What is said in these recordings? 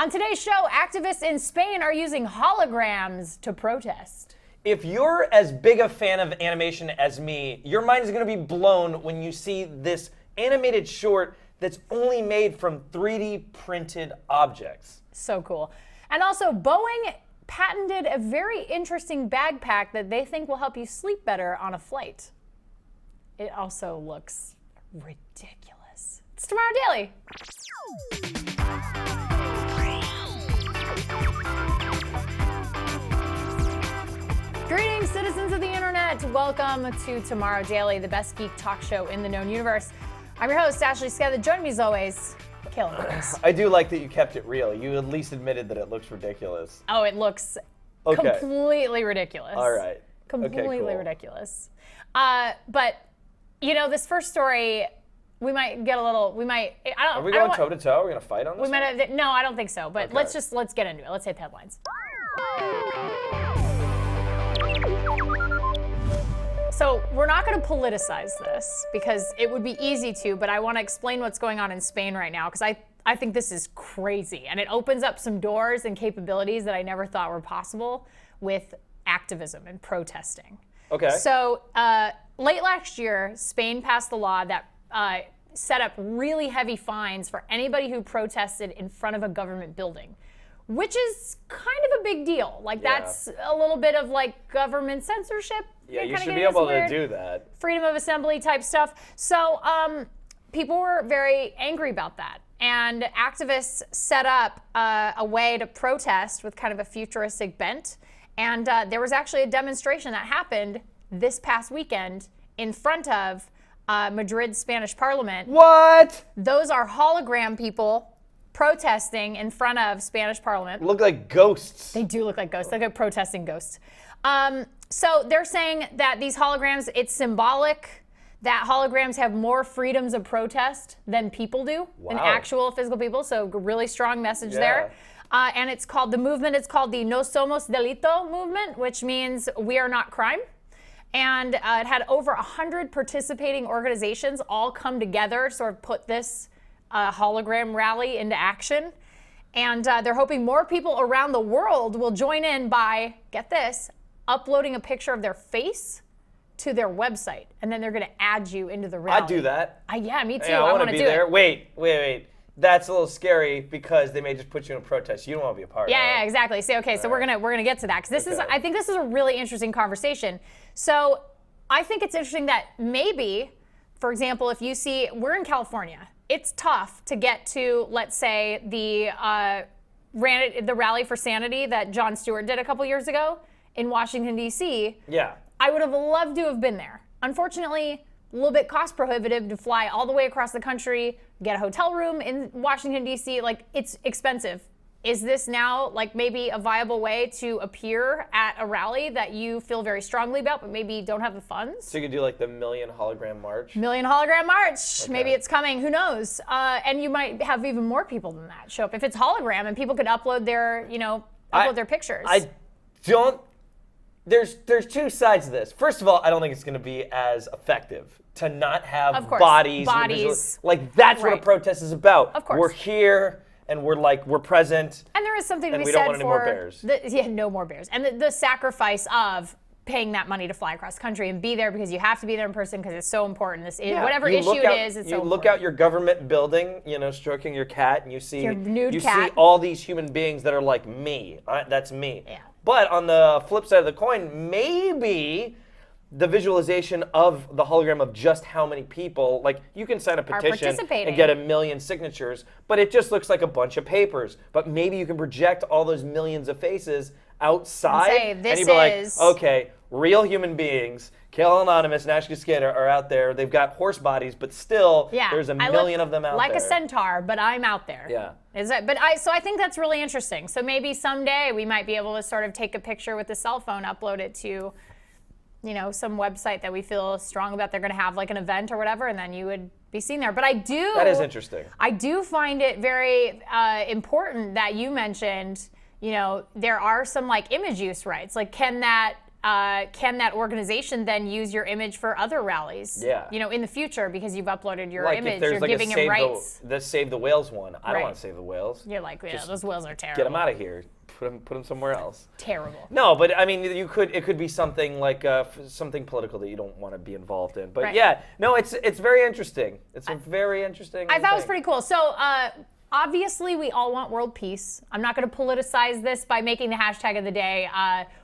On today's show, activists in Spain are using holograms to protest. If you're as big a fan of animation as me, your mind is going to be blown when you see this animated short that's only made from 3D printed objects. So cool. And also, Boeing patented a very interesting backpack that they think will help you sleep better on a flight. It also looks ridiculous. It's Tomorrow Daily. Greetings, citizens of the internet. Welcome to Tomorrow Daily, the best geek talk show in the known universe. I'm your host, Ashley Scott. Joining me as always, Khail. I do like that you kept it real. You at least admitted that it looks ridiculous. Oh, it looks completely ridiculous. All right. Completely cool. ridiculous. But, you know, this first story, we might get a little, Are we going toe to toe? Are we going to fight on this? No, I don't think so. But Okay. let's get into it. Let's hit the headlines. So we're not going to politicize this because it would be easy to, but I want to explain what's going on in Spain right now because I think this is crazy and it opens up some doors and capabilities that I never thought were possible with activism and protesting. Okay. So late last year, Spain passed a law that set up really heavy fines for anybody who protested in front of a government building, which is kind of a big deal. Like that's a little bit of like government censorship. Yeah, you should be able to do that. Freedom of assembly type stuff. So people were very angry about that. And activists set up a way to protest with kind of a futuristic bent. And there was actually a demonstration that happened this past weekend in front of Madrid's Spanish parliament. What? Those are hologram people protesting in front of Spanish parliament. Look like ghosts. They do look like ghosts. They look like protesting ghosts. So they're saying that these holograms, it's symbolic that holograms have more freedoms of protest than people do, than actual physical people. So really strong message there. And it's called, the movement is called the No Somos Delito movement, which means we are not crime. And it had over 100 participating organizations all come together to sort of put this hologram rally into action. And they're hoping more people around the world will join in by, get this, uploading a picture of their face to their website. And then they're going to add you into the rally. I'd do that. Yeah, me too. Yeah, I want to be there. It. Wait. That's a little scary because they may just put you in a protest. You don't want to be a part of it. Yeah, exactly. So we're gonna get to that because I think this is a really interesting conversation. So I think it's interesting that maybe, for example, if you see, we're in California, it's tough to get to, let's say, the rally for sanity that Jon Stewart did a couple years ago in Washington, D.C. Yeah. I would have loved to have been there. Unfortunately, a little bit cost prohibitive to fly all the way across the country, get a hotel room in Washington, D.C. Like, it's expensive. Is this now like maybe a viable way to appear at a rally that you feel very strongly about, but maybe don't have the funds? So you could do like the Million Hologram March? Million Hologram March. Okay. Maybe it's coming. Who knows? And you might have even more people than that show up. If it's hologram and people could upload their, their pictures. There's two sides to this. First of all, I don't think it's going to be as effective to not have bodies. Like, that's what a protest is about. Of course. We're here, and we're present. And there is something to be said for... And we don't want any more bears. No more bears. And the sacrifice of paying that money to fly across the country and be there because you have to be there in person because it's so important. Whatever issue it is, it's so important. You look out your government building, stroking your cat, and you see cat. See all these human beings that are like me. That's me. Yeah. But on the flip side of the coin, maybe the visualization of the hologram of just how many people, like you can sign a petition and get 1 million signatures, but it just looks like a bunch of papers. But maybe you can project all those millions of faces outside and you'd be like, okay, real human beings, Khail Anonymous and Ashley Skinner are out there. They've got horse bodies, but still there's a million of them out there. Like a centaur, but I'm out there. Yeah. So I think that's really interesting. So maybe someday we might be able to sort of take a picture with a cell phone, upload it to, some website that we feel strong about. They're going to have like an event or whatever, and then you would be seen there. But that is interesting. I do find it very important that you mentioned, there are some like image use rights. Like, can that can that organization then use your image for other rallies? Yeah. In the future, because you've uploaded your like image, if there's you're like giving a them rights. the Save the Whales one. I don't Right. want to save the whales. You're like, yeah, those whales are terrible. Get them out of here. Put them somewhere else. Terrible. No, but I mean, it could be something like something political that you don't want to be involved in. But Right. yeah, no, it's very interesting. It's a very interesting. I thought it was thing. pretty cool. So obviously, we all want world peace. I'm not going to politicize this by making the hashtag of the day.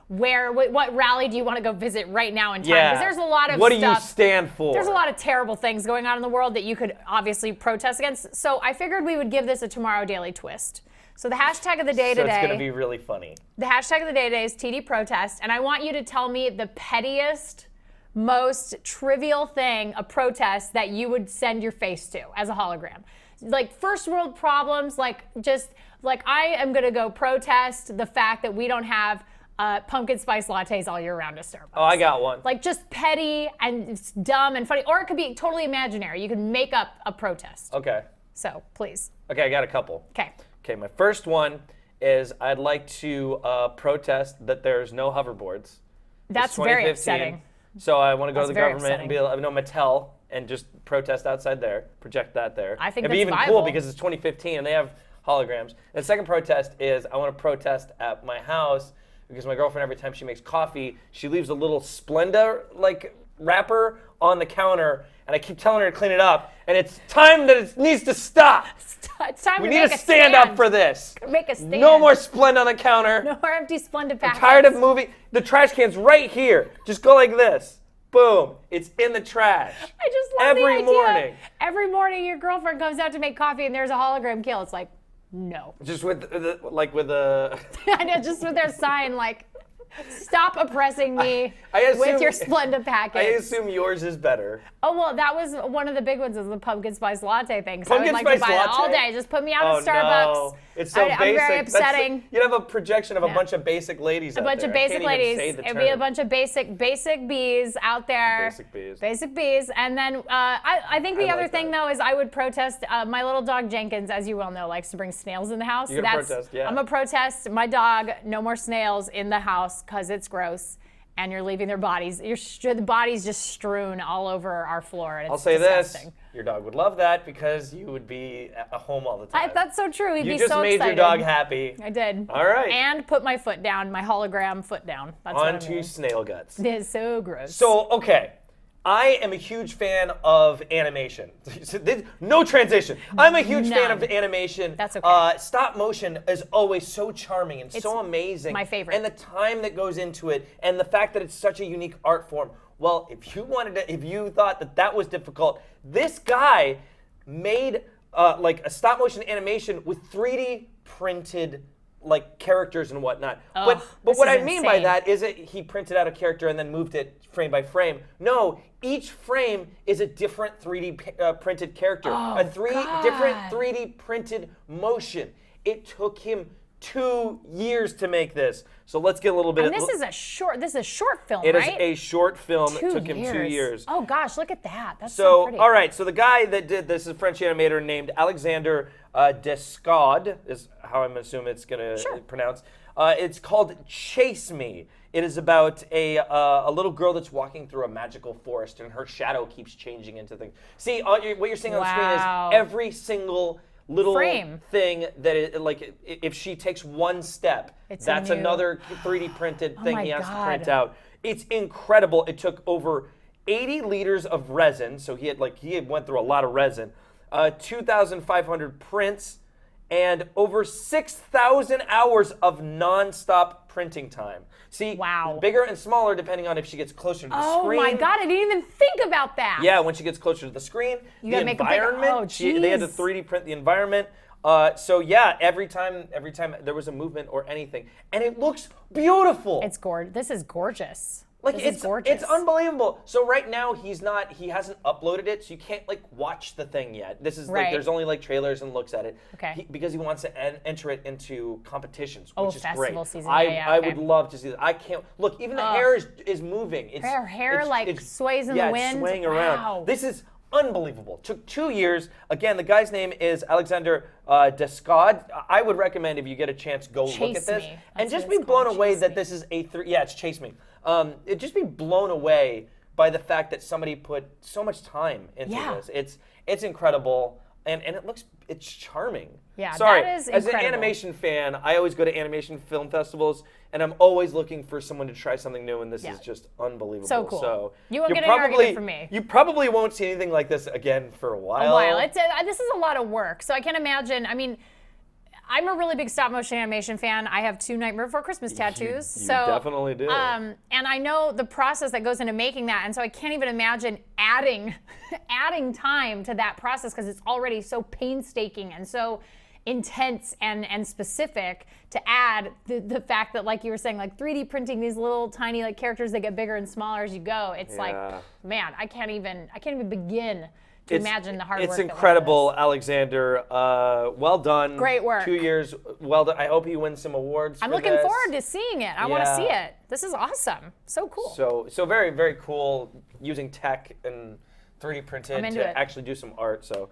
What rally do you want to go visit right now in time? Yeah. Because there's a lot of What stuff. do you stand for? There's a lot of terrible things going on in the world that you could obviously protest against. So I figured we would give this a Tomorrow Daily twist. So the hashtag of the day So today. it's going to be really funny. The hashtag of the day today is TD protest, and I want you to tell me the pettiest, most trivial thing, a protest that you would send your face to as a hologram. Like first world problems, like I am gonna go protest the fact that we don't have pumpkin spice lattes all year round at Starbucks. Oh, I got one. Like just petty and it's dumb and funny, or it could be totally imaginary. You can make up a protest. Okay. So please. Okay, I got a couple. Okay. Okay, my first one is I'd like to protest that there's no hoverboards. That's It's very 2015, upsetting. So I want to go to the That's very government and be like, no, Mattel, and just protest outside there, project that there. I think It'd be that's even viable. cool because it's 2015 and they have holograms. And the second protest is I want to protest at my house because my girlfriend, every time she makes coffee, she leaves a little Splenda wrapper on the counter, and I keep telling her to clean it up, and it's time that it needs to stop. It's time We to need make to a stand up for this. Make a stand. No more Splenda on the counter. No more empty Splenda packets. I'm tired of moving. The trash can's right here. Just go like this. Boom. It's in the trash. I just love the Every idea. morning. Every morning your girlfriend comes out to make coffee and there's a hologram kill. It's like, no. Just with the I know, just with their sign like, stop oppressing me I assume- with your Splenda packets. I assume yours is better. Oh, well, that was one of the big ones, is the pumpkin spice latte thing. So I Pumpkin would like to spice buy that all latte? day. Just put me out Oh at Starbucks. no. It's so basic. I'm very That's upsetting. you'd have a projection of a bunch of basic ladies A out bunch there. of I basic can't even ladies. say the It'd be a term. bunch of basic bees out there. Basic bees. Basic bees. And then I think the I other like thing, that. though, is I would protest. My little dog Jenkins, as you well know, likes to bring snails in the house. You're gonna protest, yeah. I'm going to protest my dog, no more snails in the house because it's gross. And you're leaving their bodies. The bodies just strewn all over our floor. And it's I'll say disgusting. this. Your dog would love that because you would be at home all the time. That's so true. He'd you be just so made excited. your dog happy. I did. All right. And put my foot down, my hologram foot down. That's what I On to mean. snail guts. It is so gross. So, okay. I am a huge fan of animation. No transition. I'm a huge fan of animation. That's okay. Stop motion is always so charming and so amazing. my favorite. And the time that goes into it, and the fact that it's such a unique art form. Well, if you thought that was difficult, this guy made like a stop motion animation with 3D printed characters and whatnot. But this what is I mean by insane. that isn't he printed out a character and then moved it frame by frame. No, each frame is a different 3D printed character. Different 3D printed motion. It took him 2 years to make this. So let's get a little bit. And this is a short film, It is right? a short film. It 2 took him 2 years. Oh gosh, look at that. That's so So, pretty. all right. So the guy that did this is a French animator named Alexander Descaude, is how I'm assuming it's going to pronounce. It's called Chase Me. It is about a little girl that's walking through a magical forest, and her shadow keeps changing into things. See, what you're seeing on the screen Wow. is every single little Frame. thing that if she takes one step, It's a that's new- another 3D printed thing my he has to God. print out. It's incredible. It took over 80 liters of resin, so he had went through a lot of resin, 2,500 prints, and over 6,000 hours of nonstop printing time. See, Wow. bigger and smaller depending on if she gets closer to the Oh screen. my God, I didn't even think about that. Yeah, when she gets closer to the screen, You the gotta make a bigger- environment. oh, They had to geez. 3D print the environment. So yeah, every time there was a movement or anything, and it looks beautiful. It's gorgeous. This is gorgeous. Like This is it's gorgeous. unbelievable. So right now he hasn't uploaded it, so you can't watch the thing yet. This is Right. there's only trailers and looks at it. Okay. Because he wants to enter it into competitions, Oh, which is festival great. season. I Yeah, I okay. would love to see that. I can't look. Even the hair is moving. It's, Her hair, it's sways in yeah, the it's wind. swaying around. Wow. This is unbelievable. Took 2 years. Again, the guy's name is Alexander Descod. I would recommend if you get a chance, go look at this. And just be blown away that this is yeah, it's Chase Me. Just be blown away by the fact that somebody put so much time into this. It's incredible. And it's charming. Yeah, sorry, that is as incredible. an animation fan, I always go to animation film festivals, and I'm always looking for someone to try something new, and this is just unbelievable. So cool. So you won't get an argument from me. You probably won't see anything like this again for a while. This is a lot of work, so I can't imagine. I mean, I'm a really big stop motion animation fan. I have 2 Nightmare Before Christmas tattoos. You definitely do. And I know the process that goes into making that, and so I can't even imagine adding time to that process because it's already so painstaking and so intense and specific to add the fact that, like you were saying, like 3D printing these little tiny like characters that get bigger and smaller as you go. It's like, man, I can't even begin to imagine the hard work. It's incredible, Alexander. Well done. Great work. 2 years. Well done. I hope he wins some awards. I'm looking forward to seeing it. I want to see it. This is awesome. So cool. So very, very cool using tech and 3D printed to actually do some art. So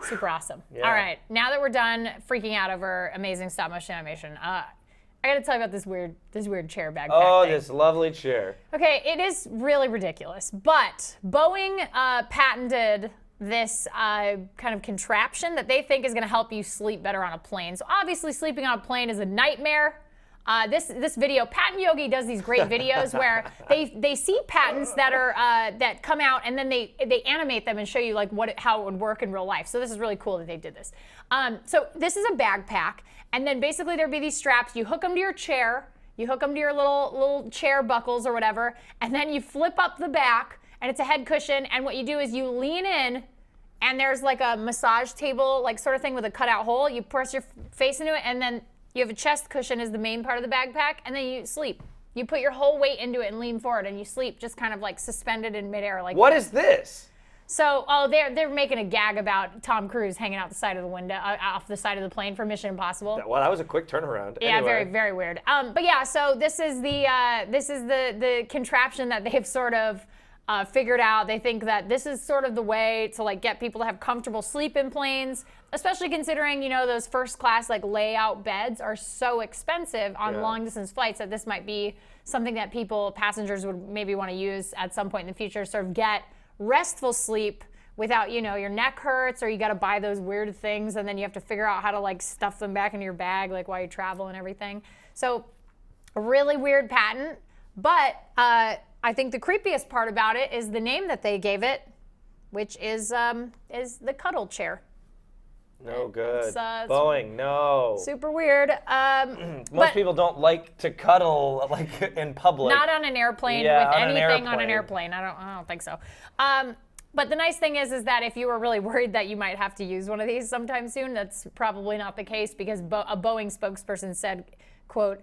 super awesome. All right, now that we're done freaking out over amazing stop motion animation, I got to tell you about this weird chair backpack. Oh, thing. this lovely chair. Okay, it is really ridiculous, but Boeing patented this kind of contraption that they think is going to help you sleep better on a plane. So obviously, sleeping on a plane is a nightmare. This video, Patent Yogi does these great videos where they see patents that are that come out and then they animate them and show you like how it would work in real life. So this is really cool that they did this. So this is a backpack, and then basically there'd be these straps. You hook them to your chair, you hook them to your little chair buckles or whatever, and then you flip up the back, and it's a head cushion. And what you do is you lean in, and there's like a massage table like sort of thing with a cutout hole. You press your face into it, and then you have a chest cushion as the main part of the backpack, and then you sleep. You put your whole weight into it and lean forward, and you sleep just kind of like suspended in midair. Like what is this? So, they're making a gag about Tom Cruise hanging out the side of the window, off the side of the plane for Mission Impossible. Well, that was a quick turnaround. Yeah, anyway. very, very weird. But yeah, so this is the contraption that they've sort of figured out. They think that this is sort of the way to like get people to have comfortable sleep in planes, especially considering, you know, those first class like layout beds are so expensive on long distance flights that this might be something that passengers would maybe want to use at some point in the future, sort of get restful sleep without, you know, your neck hurts or you got to buy those weird things and then you have to figure out how to like stuff them back into your bag like while you travel and everything. So a really weird patent, but I think the creepiest part about it is the name that they gave it, which is the Cuddle Chair. No good. Boeing, no. Super weird. Most people don't like to cuddle like in public. Not on an airplane with anything on an airplane. I don't think so. But the nice thing is that if you were really worried that you might have to use one of these sometime soon, that's probably not the case because a Boeing spokesperson said, quote,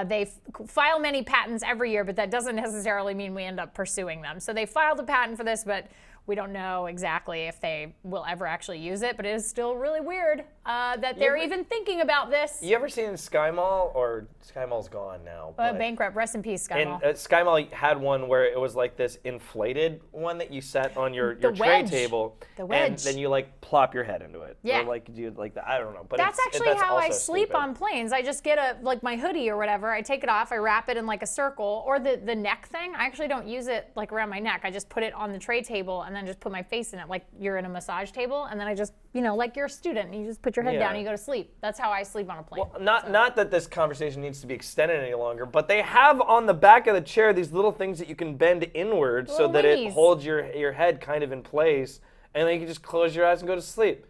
they file many patents every year, but that doesn't necessarily mean we end up pursuing them. So they filed a patent for this, but we don't know exactly if they will ever actually use it, but it is still really weird that they're even thinking about this. You ever seen Sky Mall? Or Sky Mall's gone now. Bankrupt. Rest in peace, Sky Mall. Sky Mall had one where it was like this inflated one that you set on your tray table. The wedge. And then you like plop your head into it. Yeah. Or like do like that. I don't know. But that's actually how I sleep stupid. on planes. I just get like my hoodie or whatever. I take it off. I wrap it in like a circle. Or the neck thing. I actually don't use it like around my neck. I just put it on the tray table and then just put my face in it like you're in a massage table. And then I just, you know, like you're a student. And you just put your head down and you go to sleep. That's how I sleep on a plane. Well, not that this conversation needs to be extended any longer, but they have on the back of the chair these little things that you can bend inward so that it holds your head kind of in place, and then you can just close your eyes and go to sleep.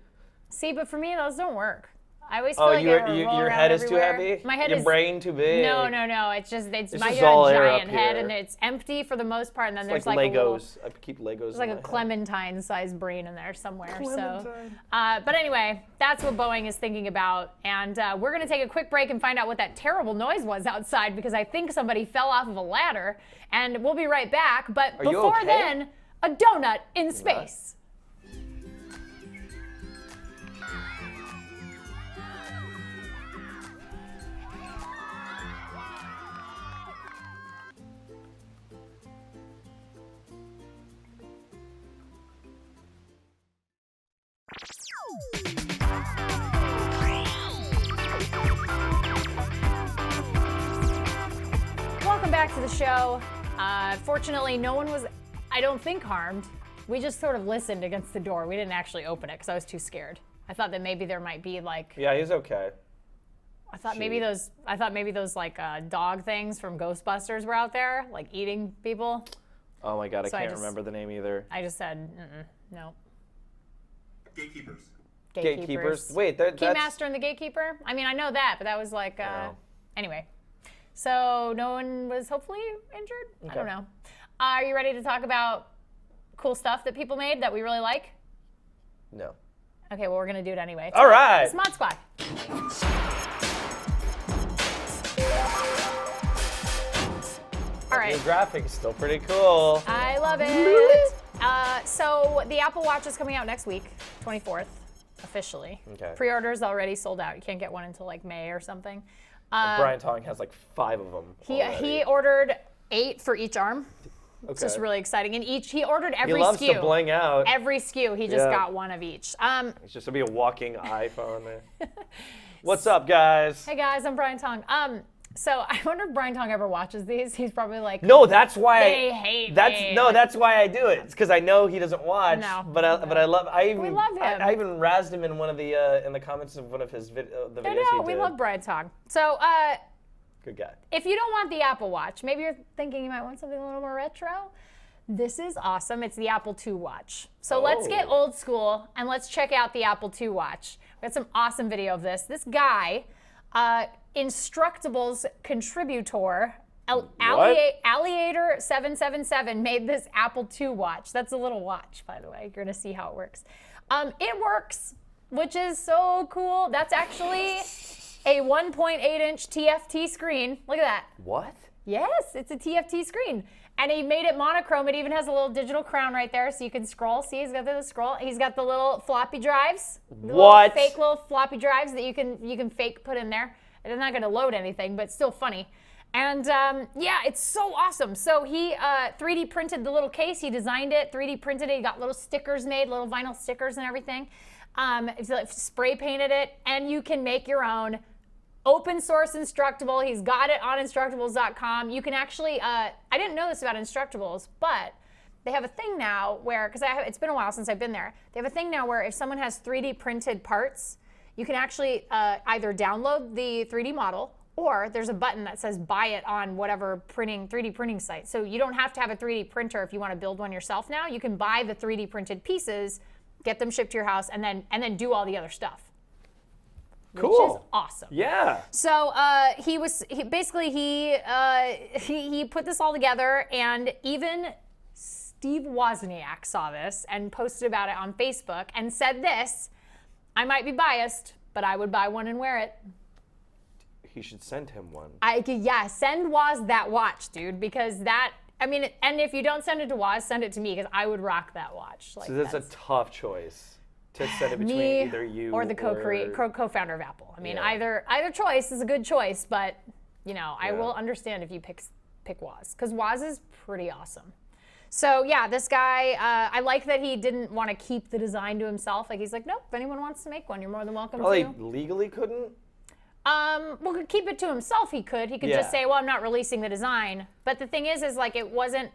See, but for me, those don't work. I always feel like your head is everywhere. too heavy? My head your brain too big? No. It's my just giant head, and it's empty for the most part. And then there's like Legos. I keep Legos. There's like a clementine-sized brain in there somewhere. But anyway, that's what Boeing is thinking about, and we're gonna take a quick break and find out what that terrible noise was outside because I think somebody fell off of a ladder, and we'll be right back. But before then, a donut in space. welcome back to the show. Fortunately, no one was, I don't think, harmed. We just sort of listened against the door. We didn't actually open it because I was too scared. I thought that maybe there might be like. Yeah, he's okay. I thought maybe those like dog things from Ghostbusters were out there, like eating people. Oh my God, I can't remember the name either. I just said, no. Gatekeepers. Gatekeepers. Wait, that's Keymaster and the Gatekeeper? I mean, I know that, but that was like, anyway. So no one was hopefully injured? Okay. I don't know. Are you ready to talk about cool stuff that people made that we really like? No. Okay, well, we're going to do it anyway. All right. It's Mod Squad. All right. The graphics still pretty cool. I love it. So the Apple Watch is coming out next week, 24th, officially. Okay. Pre-orders already sold out. You can't get one until like May or something. Brian Tong has like 5 of them. He ordered 8 for each arm. Okay. It's just really exciting. And he ordered every SKU. He loves to bling out. Every SKU, he just got one of each. It's just to be a walking iPhone there. What's up, guys? Hey guys, I'm Brian Tong. So I wonder if Brian Tong ever watches these. He's probably like, no, that's why they hate me. No, that's why I do it. It's because I know he doesn't watch. No, but I love. We love him. I even razzed him in one of the in the comments of one of his the videos he did. We love Brian Tong. So good guy. If you don't want the Apple Watch, maybe you're thinking you might want something a little more retro. This is awesome. It's the Apple II Watch. So let's get old school and let's check out the Apple II Watch. We got some awesome video of this. This guy, Instructables contributor, Alliator777 made this Apple II Watch. That's a little watch, by the way. You're gonna see how it works. It works, which is so cool. That's actually a 1.8-inch TFT screen. Look at that. What? Yes, it's a TFT screen. And he made it monochrome. It even has a little digital crown right there so you can scroll. See, he's got the scroll. He's got the little floppy drives. What? Fake little floppy drives that you can fake put in there. It's not going to load anything, but it's still funny. And yeah, it's so awesome. So he 3D printed the little case. He designed it, 3D printed it. He got little stickers made, little vinyl stickers and everything. Spray painted it, and you can make your own. Open source Instructable. He's got it on Instructables.com. You can actually, I didn't know this about Instructables, but they have a thing now where, because it's been a while since I've been there, they have a thing now where if someone has 3D printed parts, you can actually either download the 3D model or there's a button that says buy it on whatever 3D printing site. So you don't have to have a 3D printer if you want to build one yourself now. You can buy the 3D printed pieces, get them shipped to your house, and then do all the other stuff. Cool. Which is awesome. Yeah. So he put this all together, and even Steve Wozniak saw this and posted about it on Facebook and said this: I might be biased, but I would buy one and wear it. He should send him one. Send Woz that watch, dude, because and if you don't send it to Woz, send it to me because I would rock that watch. So that's a tough choice. To send it between me either you or the co-founder of Apple. I mean, either choice is a good choice, but I will understand if you pick Woz, because Woz is pretty awesome. So yeah, this guy, I like that he didn't want to keep the design to himself. Like he's like, nope, if anyone wants to make one, you're more than welcome to. He legally couldn't? Well, keep it to himself. He could just say, well, I'm not releasing the design. But the thing is like it wasn't.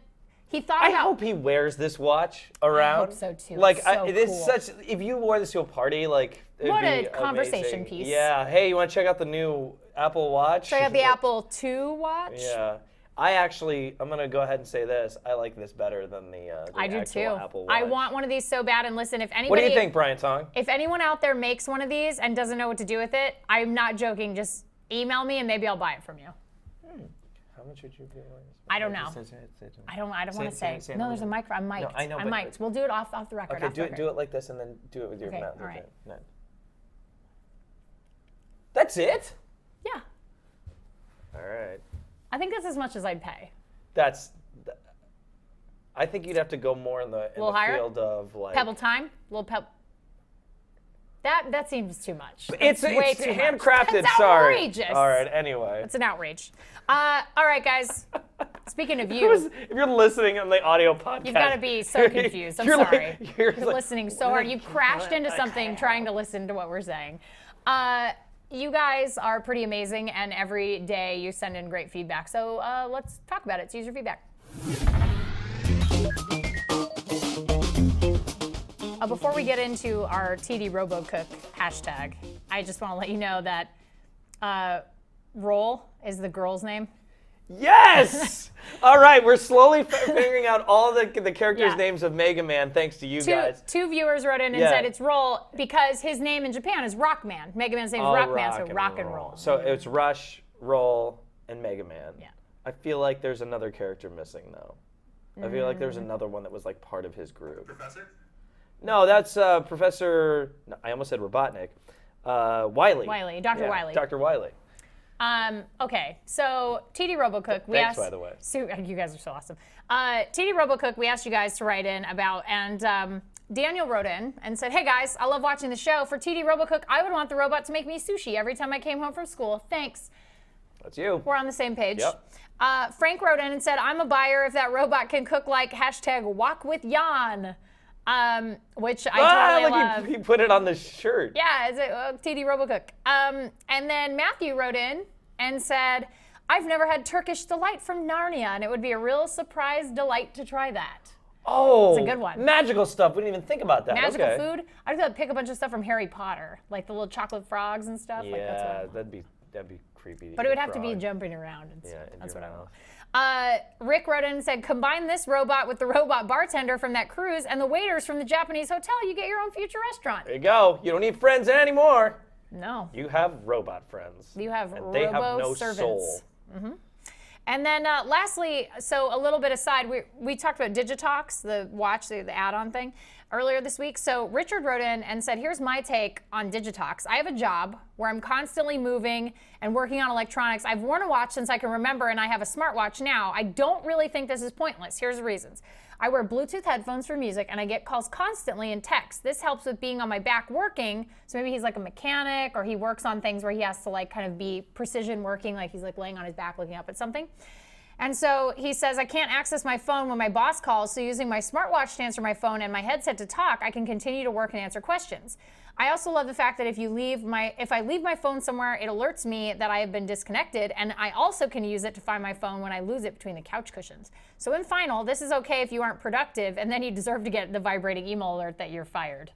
He thought I hope he wears this watch around. I hope so too. Like, it's cool. If you wore this to a party, like, it'd what be a conversation amazing. piece. Yeah. Hey, you want to check out the new Apple Watch? Check out the Apple II Watch. Yeah. I'm gonna go ahead and say this. I like this better than the I do actual too. Apple Watch. I want one of these so bad. And listen, if anybody, what do you think, Brian Tong? If anyone out there makes one of these and doesn't know what to do with it, I'm not joking. Just email me and maybe I'll buy it from you. How much would you pay? I don't know. I don't want to say. No, there's a mic. I'm mic'd. No, I know, I'm mic'd. We'll do it off the record. Okay, do it like this and then do it with your mouth. All right. No. That's it? Yeah. All right. I think that's as much as I'd pay. I think you'd have to go more in the field of like Pebble time. That seems too much. It's way too handcrafted. That's sorry. Outrageous. All right. Anyway. It's an outrage. All right, guys. Speaking of you, if you're listening on the audio podcast, you've got to be so confused. I'm sorry. You're listening so hard. You crashed into something trying to listen to what we're saying. you guys are pretty amazing, and every day you send in great feedback. So let's talk about it. So use your feedback. Before we get into our TD RoboCook hashtag, I just want to let you know that Roll is the girl's name. Yes! All right, we're slowly figuring out all the characters' names of Mega Man thanks to you guys. Two viewers wrote in and said it's Roll because his name in Japan is Rockman. Mega Man's name is Rockman, so rock and roll. So it's Rush, Roll, and Mega Man. Yeah. I feel like there's another character missing, though. I feel like there's another one that was like part of his group. Professor? No, that's Professor, I almost said Robotnik. Wiley. Wiley, Dr. Wiley. Dr. Wiley. Okay, so TD RoboCook, Thanks, by the way. You guys are so awesome. TD RoboCook, we asked you guys to write in about, and Daniel wrote in and said, hey guys, I love watching the show. For TD RoboCook, I would want the robot to make me sushi every time I came home from school. Thanks. That's you. We're on the same page. Yep. Frank wrote in and said, I'm a buyer if that robot can cook like hashtag walk with Jan. Which I totally love. He put it on the shirt. Yeah, it's TD RoboCook. And then Matthew wrote in and said, I've never had Turkish delight from Narnia, and it would be a real surprise delight to try that. Oh, it's a good one. Magical stuff. We didn't even think about that. Magical food. I'd go pick a bunch of stuff from Harry Potter, like the little chocolate frogs and stuff. Yeah, like that's what that'd be creepy. But it would have to be jumping around and stuff. Yeah, that's what I want. Rick wrote in and said, combine this robot with the robot bartender from that cruise and the waiters from the Japanese hotel. You get your own future restaurant. There you go. You don't need friends anymore. No. You have robot friends. You have and they have no servants. soul. Mm-hmm. And then lastly, so a little bit aside, we talked about Digitox, the watch, the add-on thing, earlier this week. So Richard wrote in and said, here's my take on Digitox. I have a job where I'm constantly moving and working on electronics. I've worn a watch since I can remember, and I have a smartwatch now. I don't really think this is pointless. Here's the reasons. I wear Bluetooth headphones for music, and I get calls constantly and texts. This helps with being on my back working. So maybe he's like a mechanic, or he works on things where he has to like kind of be precision working, like he's like laying on his back looking up at something. And so he says, I can't access my phone when my boss calls, so using my smartwatch to answer my phone and my headset to talk, I can continue to work and answer questions. I also love the fact that if I leave my phone somewhere, it alerts me that I have been disconnected, and I also can use it to find my phone when I lose it between the couch cushions. So in final, this is okay if you aren't productive, and then you deserve to get the vibrating email alert that you're fired.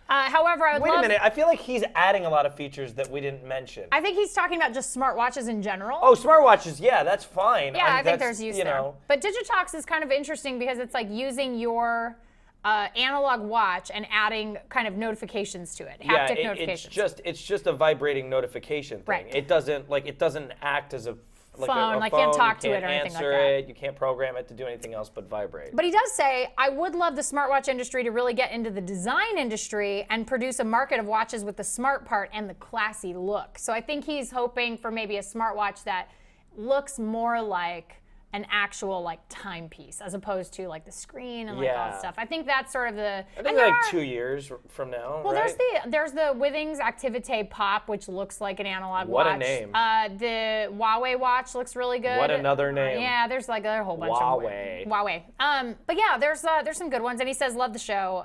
However, I would Wait a minute. I feel like he's adding a lot of features that we didn't mention. I think he's talking about just smartwatches in general. Oh, smartwatches. Yeah, that's fine. Yeah, I think there's use there. But Digitox is kind of interesting because it's like using your analog watch and adding kind of notifications to it, haptic notifications. It's just a vibrating notification thing. Right. It doesn't act as a phone, like you can't talk to it or anything like that. You can't program it to do anything else but vibrate. But he does say, I would love the smartwatch industry to really get into the design industry and produce a market of watches with the smart part and the classy look. So I think he's hoping for maybe a smartwatch that looks more like an actual like timepiece as opposed to like the screen and like all that stuff. I think that's sort of the. I think like 2 years from now. Well, right? there's the Withings Activite Pop, which looks like an analog watch. What a name! The Huawei watch looks really good. What another name! Yeah, there's like a whole bunch Huawei. of Huawei. But yeah, there's some good ones, and he says love the show.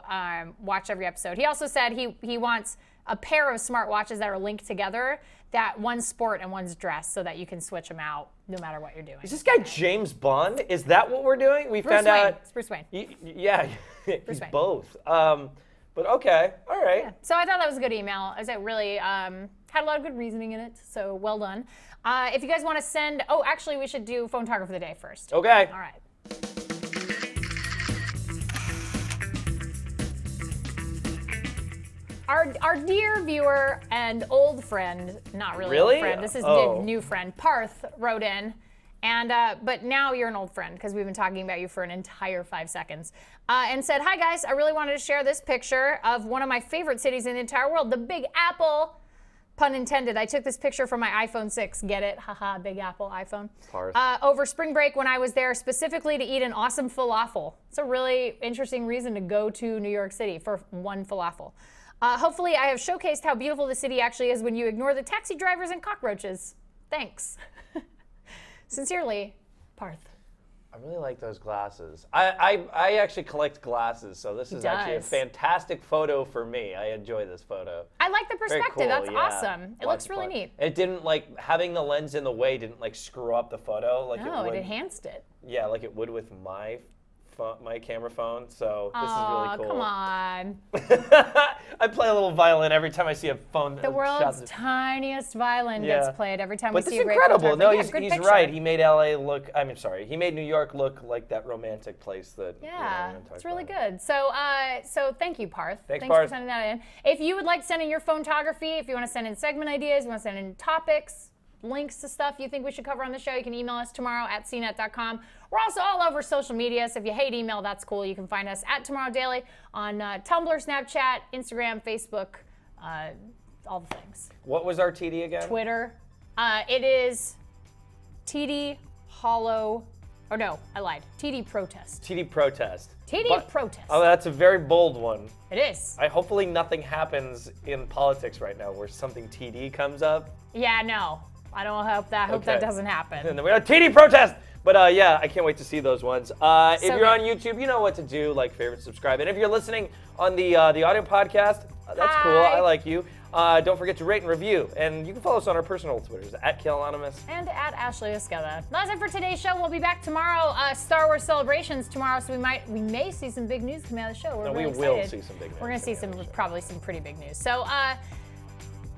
Watch every episode. He also said he wants a pair of smartwatches that are linked together, that one's sport and one's dress, so that you can switch them out no matter what you're doing. Is this guy James Bond? Is that what we're doing? We found out. It's Bruce Wayne. Yeah, he's both. But okay, all right. Yeah. So I thought that was a good email. As it really had a lot of good reasoning in it. So well done. If you guys want to send, actually we should do phone talker for the day first. Okay. All right. Our dear viewer and old friend, not really old friend, this is new friend, Parth wrote in, and but now you're an old friend because we've been talking about you for an entire 5 seconds, and said, hi guys, I really wanted to share this picture of one of my favorite cities in the entire world, the Big Apple, pun intended. I took this picture from my iPhone 6, get it? Haha, Big Apple iPhone. Parth. Over spring break when I was there specifically to eat an awesome falafel. It's a really interesting reason to go to New York City for one falafel. Hopefully I have showcased how beautiful the city actually is when you ignore the taxi drivers and cockroaches. Thanks. Sincerely, Parth. I really like those glasses. I actually collect glasses, so this is actually a fantastic photo for me. I enjoy this photo. I like the perspective. Cool, That's yeah. Awesome. It looks really neat. It didn't having the lens in the way didn't screw up the photo No, it enhanced it. Yeah, like it would with my camera phone, so this is really cool. Come on. I play a little violin every time I see a phone. The world's tiniest violin gets played every time we see a great incredible. No, photography. he's right. He made LA look, he made New York look like that romantic place that it's really good. So thank you, Parth. Thanks for sending that in. If you would like to send in your photography, if you want to send in segment ideas, you want to send in topics, links to stuff you think we should cover on the show, you can email us tomorrow at cnet.com. We're also all over social media, so if you hate email, that's cool. You can find us at Tomorrow Daily on Tumblr, Snapchat, Instagram, Facebook, all the things. What was our TD again? Twitter. It is TD Hollow. Oh no, I lied. TD Protest. TD Protest. TD Protest. Oh, that's a very bold one. It is. Hopefully nothing happens in politics right now where something TD comes up. Yeah, no. I don't hope that. Hope that doesn't happen. And then we got TD Protest. But yeah, I can't wait to see those ones. If you're on YouTube, you know what to do. Like, favorite, subscribe. And if you're listening on the audio podcast, that's cool. I like you. Don't forget to rate and review. And you can follow us on our personal Twitters, at Khail Anonymous. And at Ashley Esqueda. That's it for today's show. We'll be back tomorrow. Star Wars celebrations tomorrow, so we may see some big news coming out of the show. We're really excited. We will see some big news. We're going to see probably some pretty big news. So,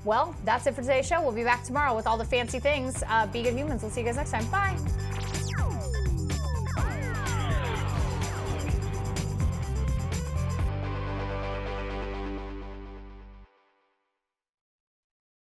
well, that's it for today's show. We'll be back tomorrow with all the fancy things. Be good humans. We'll see you guys next time. Bye.